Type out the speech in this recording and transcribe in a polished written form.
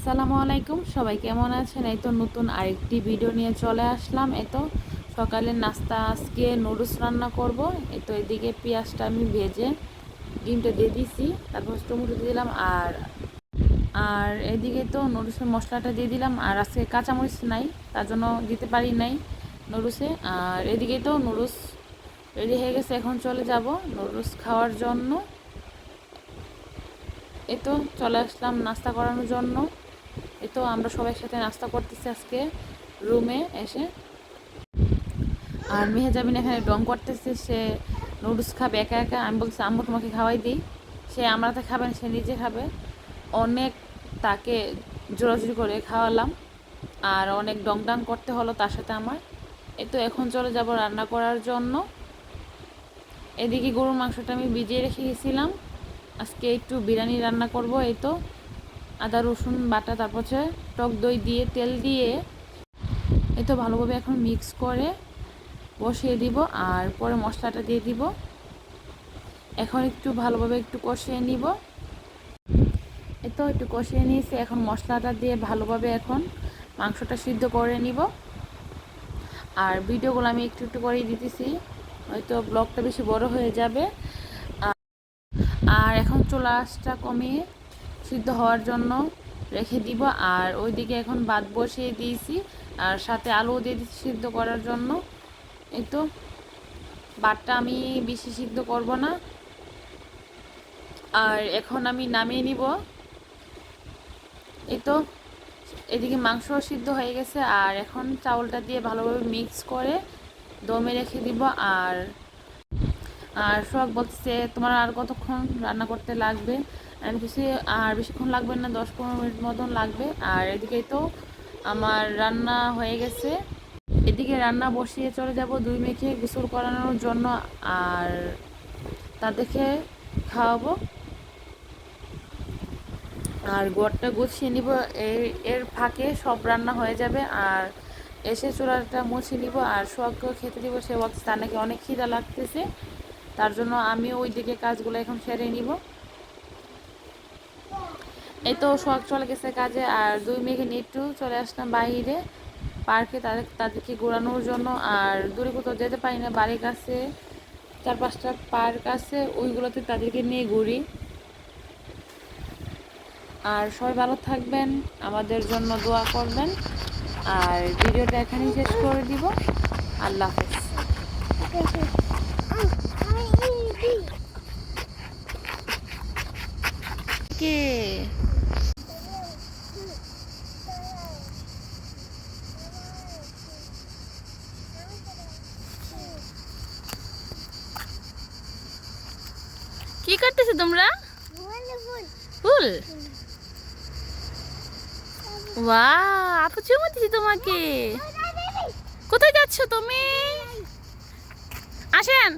আসসালামু আলাইকুম, সবাই কেমন আছেন? এই তো নতুন আরেকটি ভিডিও নিয়ে চলে আসলাম। এই তো সকালের নাস্তা আজকে নুডলস রান্না করব। এই তো এদিকে পেঁয়াজটা আমি ভেজে ডিমটা দিয়ে দিছি, তারপর টমেটো দিয়ে দিলাম আর আর এদিকে তো নুডলসের মশলাটা দিয়ে দিলাম। আর আজকে কাঁচামরিচ নাই, তার জন্য দিতে পারি নাই নুডলসে। আর এদিকে তো নুডলস রেডি হয়ে গেছে, এখন চলে যাব নুডলস খাওয়ার জন্য। এই তো চলে আসলাম নাস্তা করানোর জন্য। এই তো আমরা সবাই সাথে নাস্তা করতেছি আজকে রুমে এসে। আর মেহেজাবিন এখানে ডং করতেছে, সে নুডলস খাবে একা একা। আমি বলছি আম্মু তোমাকে খাওয়াই দিই। সে আমরাতে খাবেন, সে নিজে খাবে। অনেক তাকে জোরাজুরি করে খাওয়ালাম আর অনেক ডং ডাং করতে হলো তার সাথে আমার। এই তো এখন চলে যাব রান্না করার জন্য। এদিকে গরুর মাংসটা আমি ভিজিয়ে রেখে গেছিলাম, আজকে একটু বিরিয়ানি রান্না করব। এই তো আদা রসুন বাটা, তারপর হচ্ছে টক দই দিয়ে তেল দিয়ে এই তো ভালোভাবে এখন মিক্স করে বসিয়ে দিব। আর পরে মশলাটা দিয়ে দিব। এখন একটু ভালোভাবে একটু কষিয়ে নিব। এই তো একটু কষিয়ে নিয়েছি, এখন মশলাটা দিয়ে ভালোভাবে এখন মাংসটা সিদ্ধ করে নিব। আর ভিডিওগুলো আমি একটু একটু করেই দিতেছি, হয়তো ব্লগটা বেশি বড় হয়ে যাবে। আর এখন চুলা আঁচটা কমিয়ে সিদ্ধ হওয়ার জন্য রেখে দিব। আর ওইদিকে এখন ভাত বসিয়ে দিয়েছি, আর সাথে আলু দিয়ে দিচ্ছি সিদ্ধ করার জন্য। এই তো ভাতটা আমি বেশি সিদ্ধ করব না। আর এখন আমি নামিয়ে নিব। এই তো এদিকে মাংস সিদ্ধ হয়ে গেছে, আর এখন চাউলটা দিয়ে ভালোভাবে মিক্স করে দমে রেখে দিব। আর আর সোহাগ বলছে তোমার আর কতক্ষণ রান্না করতে লাগবে? আমি বলছি আর বেশিক্ষণ লাগবে না, 10-15 মিনিট মতন লাগবে। আর এদিকে তো আমার রান্না হয়ে গেছে। এদিকে রান্না বসিয়ে চলে যাব দুই মেয়েকে গোসল করানোর জন্য আর তাদেরকে খাওয়াবো। আর গোয়ারটা গুছিয়ে নিব, এর ফাঁকে সব রান্না হয়ে যাবে। আর এসে চুলাটা মুছে নিব আর সোহাগকেও খেতে দিব। সে বলছে তার নাকি অনেক খিদা লাগতেছে, তার জন্য আমি ওই দিকে কাজগুলো এখন সেরে নিব। এই তো সোহাগ চলে গেছে কাজে, আর দুই মেয়েকে নিয়ে একটু চলে আসলাম বাইরে পার্কে তাদেরকে ঘোরানোর জন্য। আর দূরে কোথাও যেতে পারি না, বাড়ির কাছে 4-5টা পার্ক আছে, ওইগুলোতে তাদেরকে নিয়ে ঘুরি। আর সবাই ভালো থাকবেন, আমাদের জন্য দোয়া করবেন। আর ভিডিওটা এখানেই শেষ করে দিব। আল্লাহ হাফেজ। কে কি করতেছো তোমরা? ফুল। ওয়াও, আপু চুমু দিছি তোমাকে। কোথায় যাচ্ছ তুমি? আসেন।